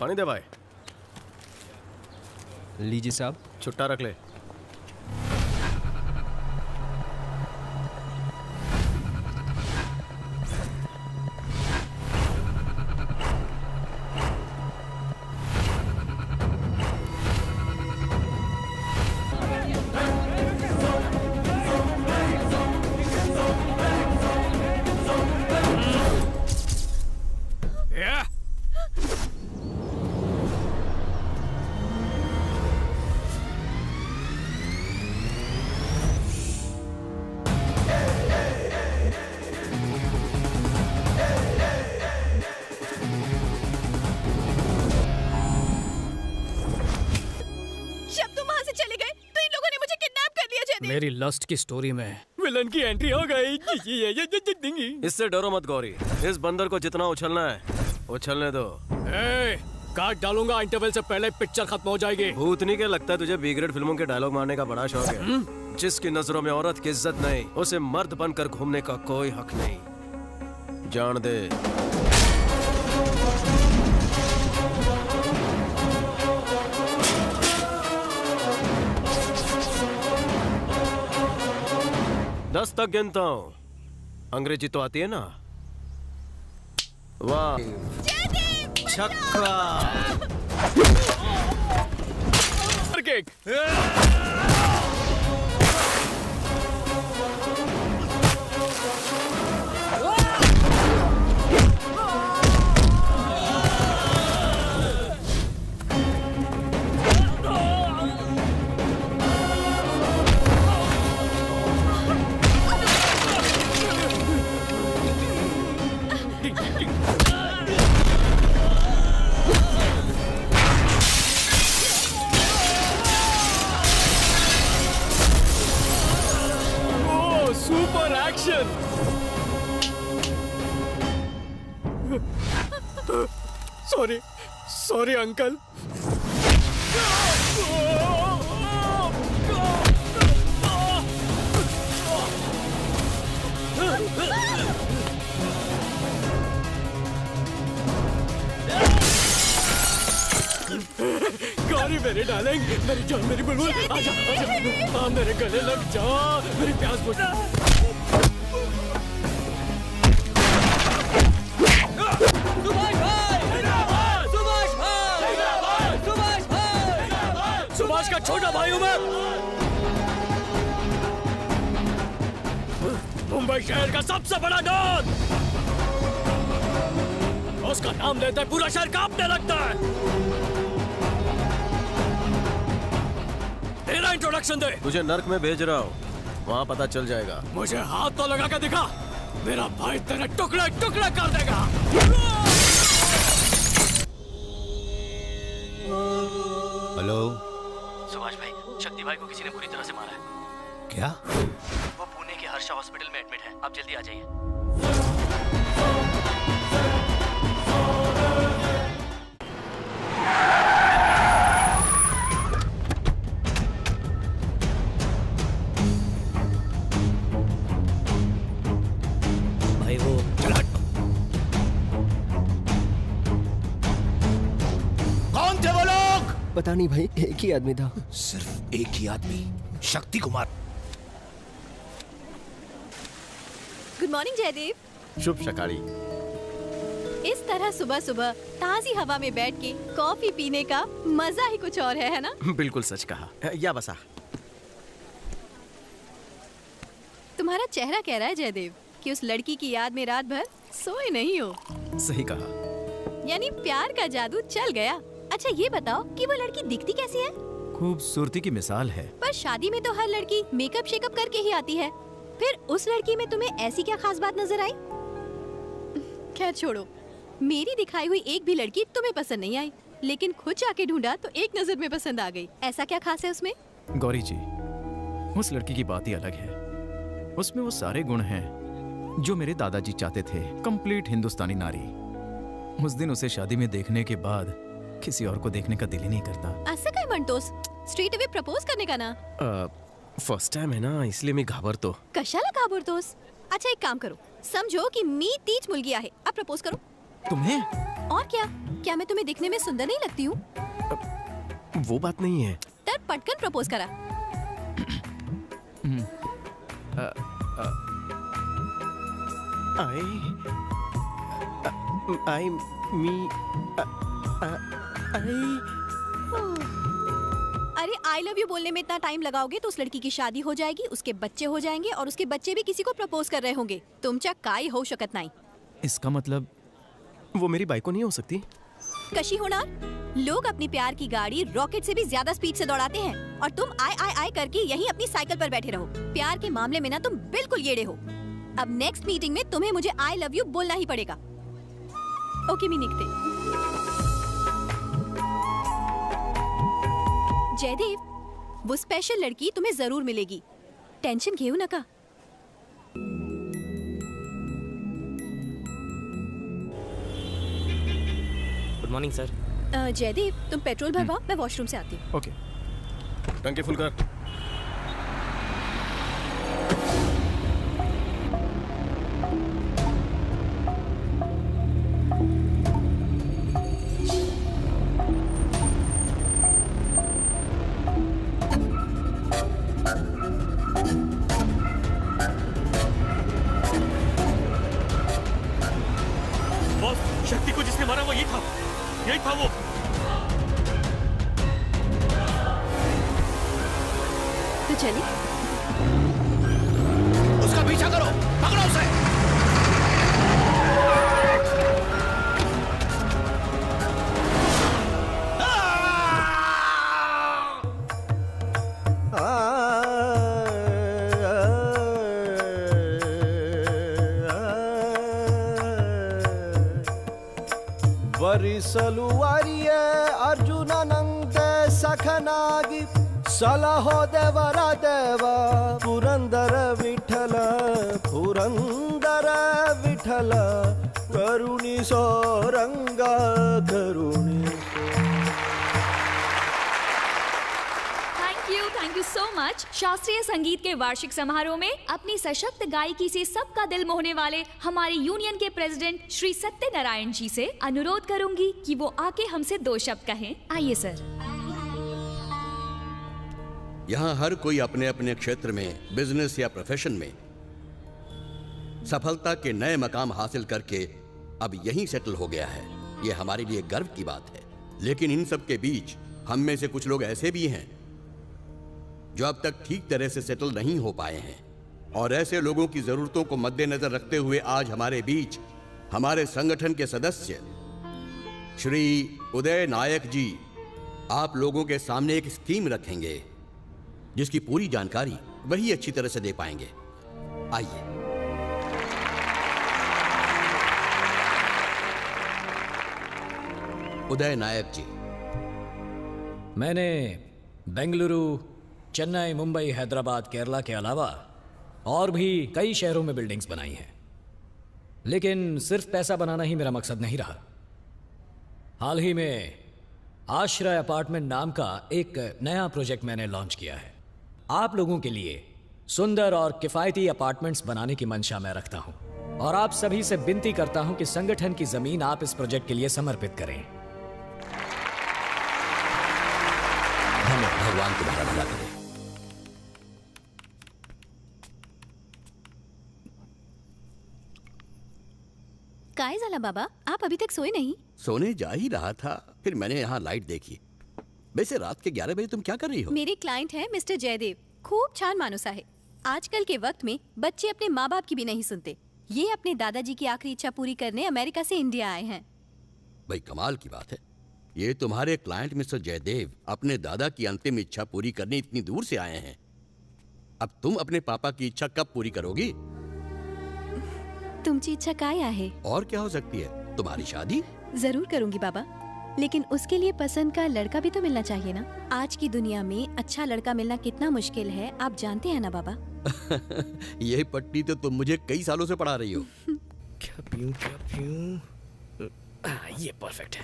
पानी दे भाई। लीजिए साहब। छुट्टा रख ले। मेरी लस्ट की स्टोरी में विलन की एंट्री हो गई। इससे डरो मत गौरी, इस बंदर को जितना उछलना है उछलने दो। काट डालूंगा, इंटरवल से पहले पिक्चर खत्म हो जाएगी। भूतनी के लगता है तुझे बी ग्रेड फिल्मों के डायलॉग मारने का बड़ा शौक है। जिसकी नजरों में औरत की इज्जत नहीं, उसे मर्द बनकर घूमने का कोई हक नहीं। जान दे। दस तक गिनता हूँ। अंग्रेजी तो आती है ना? वाह, छक्का। Super action. Sorry uncle. Gauri मेरे डार्लिंग, मेरी जान, मेरी बुलबुल, आजा आजा, हाँ मेरे गले लग जा, मेरी प्यास बुझ। सुभाष का छोटा भाई हूँ मैं। मुंबई शहर का सबसे बड़ा डॉन। उसका नाम लेते पूरा शहर कांपने लगता है। तेरा इंट्रोडक्शन दे। तुझे नर्क में भेज रहा हूँ, वहाँ पता चल जाएगा। मुझे हाथ तो लगा के दिखा, मेरा भाई तेरे टुकड़े टुकड़े कर देगा। हेलो सुभाष भाई, शक्ति भाई को किसी ने बुरी तरह से मारा है। क्या? वो पुणे के हर्षा हॉस्पिटल में एडमिट है, आप जल्दी आ जाइए। भाई वो कौन थे वो लोग? पता नहीं भाई, एक ही आदमी था। सिर्फ एक ही आदमी, शक्ति कुमार। Good morning Jaidev. शुभ शकाली। इस तरह सुबह सुबह ताजी हवा में बैठ के कॉफी पीने का मजा ही कुछ और है ना? बिल्कुल सच कहा। या बसा। तुम्हारा चेहरा कह रहा है जयदेव कि उस लड़की की याद में रात भर सोए नहीं हो। सही कहा। यानी प्यार का जादू चल गया। अच्छा ये बताओ कि वो लड़की दिखती कैसी है? खूबसूरती की मिसाल है। पर शादी में तो हर लड़की मेकअप शेकअप करके ही आती है। फिर उस लड़की में तुम्हें ऐसी क्या खास बात नजर आई? खैर छोड़ो, मेरी दिखाई हुई एक भी लड़की तुम्हें पसंद नहीं आई, लेकिन खुद जाके ढूंढा तो एक नजर में पसंद आ गई। ऐसा क्या खास है उसमें? गौरी जी, उस लड़की की बात ही अलग है। उसमें वो सारे गुण हैं जो मेरे दादाजी चाहते थे। कंप्लीट हिंदुस्तानी नारी। उस दिन उसे शादी में देखने के बाद किसी और को देखने का दिल ही नहीं करता। असं काय म्हणतोस? स्ट्रेट अवे प्रपोज करने का ना? फर्स्ट टाइम है ना, इसलिए मी घाबरतो। कशाला घाबरतोस? अच्छा एक काम करो, समझो कि मी तीच मुलगी आहे, अब प्रपोज करो। तुम्हें? और क्या मैं तुम्हें दिखने में सुंदर नहीं लगती हूँ? वो बात नहीं है। तब पटकन प्रपोज करा। आई मी अरे आई लव यू बोलने में इतना टाइम लगाओगे तो उस लड़की की शादी हो जाएगी, उसके बच्चे हो जाएंगे और उसके बच्चे भी किसी को प्रपोज कर रहे होंगे। तुमच्या काय होऊ शकत नाही। इसका मतलब वो मेरी बाइको नहीं हो सकती? कशी होणार? लोग अपनी प्यार की गाड़ी रॉकेट से भी ज्यादा स्पीड से दौड़ाते हैं और तुम आई करके यहीं अपनी साइकिल पर बैठे रहो। प्यार के मामले में ना तुम बिल्कुल येड़े हो। अब नेक्स्ट मीटिंग में तुम्हें मुझे आई लव यू बोलना ही पड़ेगा। ओके, मी निघते। जयदेव, वो स्पेशल लड़की तुम्हें जरूर मिलेगी, टेंशन घेऊ नका। Good morning sir. जयदेव, तुम पेट्रोल भरवाओ, मैं वॉशरूम से आती हूँ। ओके। टंकी फुल कर। बॉस, शक्ति को जिसने मारा वो यही था वो। तो चलिए। उसका पीछा करो, पकड़ो उसे। ವರಿಸಲುವಾರಿಯ ಅರ್ಜುನನಂತೆ ಸಖನಾಗಿ ಸಲಹೋ ದೇವರ ದೇವ ಪುರಂದರ ವಿಠಲ ಕರುಣಿಸೋ ರಂಗ ಕರುಣಿಸೋ। Thank you so much. शास्त्रीय संगीत के वार्षिक समारोह में अपनी सशक्त गायकी से सबका दिल मोहने वाले हमारे यूनियन के प्रेसिडेंट श्री सत्यनारायण जी से अनुरोध करूंगी कि वो आके हमसे 2 शब्द कहें। आइए सर। यहाँ हर कोई अपने अपने क्षेत्र में, बिजनेस या प्रोफेशन में सफलता के नए मकाम हासिल करके अब यहीं सेटल हो गया है। ये हमारे लिए गर्व की बात है। लेकिन इन सब के बीच हम में से कुछ लोग ऐसे भी हैं जो अब तक ठीक तरह से सेटल नहीं हो पाए हैं, और ऐसे लोगों की जरूरतों को मद्देनजर रखते हुए आज हमारे बीच हमारे संगठन के सदस्य श्री उदय नायक जी आप लोगों के सामने एक स्कीम रखेंगे जिसकी पूरी जानकारी वही अच्छी तरह से दे पाएंगे। आइए। उदय नायक जी। मैंने बेंगलुरु, चेन्नई, मुंबई, हैदराबाद, केरला के अलावा और भी कई शहरों में बिल्डिंग्स बनाई हैं, लेकिन सिर्फ पैसा बनाना ही मेरा मकसद नहीं रहा। हाल ही में आश्रय अपार्टमेंट नाम का एक नया प्रोजेक्ट मैंने लॉन्च किया है। आप लोगों के लिए सुंदर और किफायती अपार्टमेंट्स बनाने की मंशा मैं रखता हूं, और आप सभी से विनती करता हूं कि संगठन की जमीन आप इस प्रोजेक्ट के लिए समर्पित करें। भगवान तुम्हारा भला करे। काय झाला बाबा, आप अभी तक सोए नहीं? सोने जा ही रहा था, फिर मैंने यहाँ लाइट देखी। वैसे रात के 11 बजे तुम क्या कर रही हो? मेरे क्लाइंट है मिस्टर जयदेव, खूब छान मानुस आहे। आजकल के वक्त में बच्चे अपने माँ बाप की भी नहीं सुनते। ये अपने दादाजी की आखिरी इच्छा पूरी करने अमेरिका से इंडिया आए हैं। भाई कमाल की बात है। ये तुम्हारे क्लाइंट मिस्टर जयदेव अपने दादा की अंतिम इच्छा पूरी करने इतनी दूर से आए हैं। अब तुम अपने पापा की इच्छा कब पूरी करोगी? तुमची इच्छा काय आहे? और क्या हो सकती है? तुम्हारी शादी? जरूर करूंगी बाबा, लेकिन उसके लिए पसंद का लड़का भी तो मिलना चाहिए ना। आज की दुनिया में अच्छा लड़का मिलना कितना मुश्किल है, आप जानते हैं ना बाबा। ये पट्टी तो तुम मुझे कई सालों से पढ़ा रही हो। क्या पीऊं? ये परफेक्ट है।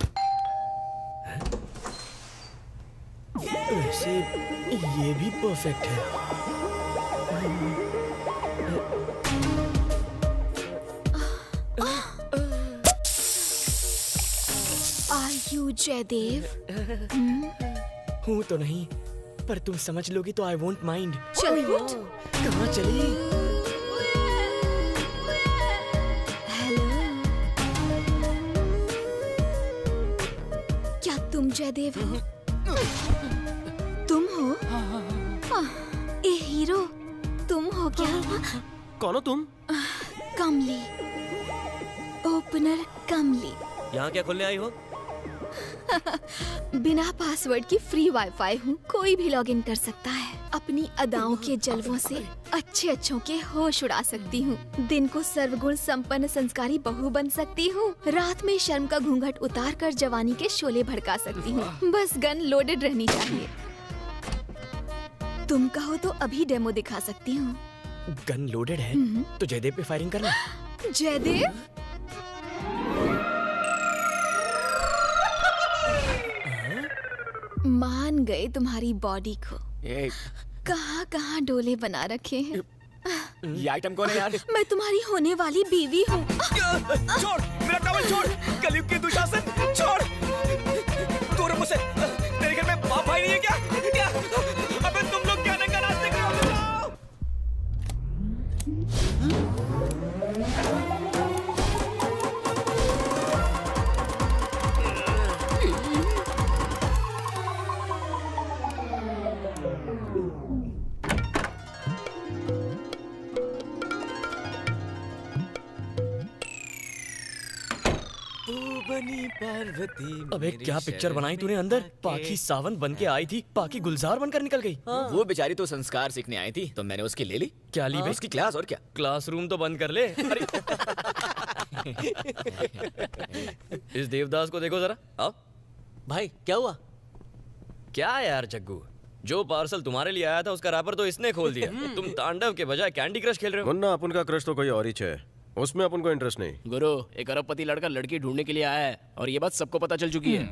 वैसे ये भी परफेक्ट है। Are you Jaidev? हूँ तो नहीं, पर तुम समझ लोगी तो आई वोंट माइंड। चल उठ। कहाँ चली? हेलो, क्या तुम जयदेव हो? तुम हो? ए हीरो, तुम हो क्या? कौन हो तुम? कमली, ओपनर कमली। यहाँ क्या खोलने आई हो? बिना पासवर्ड की फ्री वाईफाई हूँ, कोई भी लॉगिन कर सकता है। अपनी अदाओं के जलवों से अच्छे अच्छों के होश उड़ा सकती हूँ। दिन को सर्वगुण संपन्न संस्कारी बहू बन सकती हूँ। रात में शर्म का घूंघट उतार कर जवानी के शोले भड़का सकती हूँ। बस गन लोडेड रहनी चाहिए। तुम कहो तो अभी डेमो दिखा सकती हूँ। गन लोडेड है तो जयदेव पे फायरिंग करना। जयदेव, मान गए तुम्हारी बॉडी को। कहाँ कहाँ डोले बना रखे हैं। ये आइटम कौन है यार? मैं तुम्हारी होने वाली बीवी हूँ। छोड़ मेरा टॉवल, छोड़ कलयुग के दुशासन, छोड़ दूर रह मुझसे। तेरे घर में बाप भाई नहीं है क्या? क्या? अबे तुम लोग क्या नंगा नाचते हो? बनी पार्वती। अबे क्या पिक्चर बनाई तूने अंदर? पाखी सावन बन के आई थी, पाखी गुलजार बनकर निकल गई। वो बेचारी तो संस्कार सीखने आई थी, तो मैंने उसकी ले ली। क्या ली बे? उसकी क्लास, और क्या। क्लासरूम तो बंद कर ले। अरे इस देवदास को देखो जरा। आओ भाई क्या हुआ? क्या यार जग्गू, जो पार्सल तुम्हारे लिए आया था उसका रैपर तो इसने खोल दिया। तुम तांडव के बजाय कैंडी क्रश खेल रहे हो। मुन्ना, अपन का क्रश तो कोई और ही है, उसमें अपन को इंटरेस्ट नहीं। गुरु, एक अरबपति लड़का लड़की ढूंढने के लिए आया है और ये बात सबको पता चल चुकी है।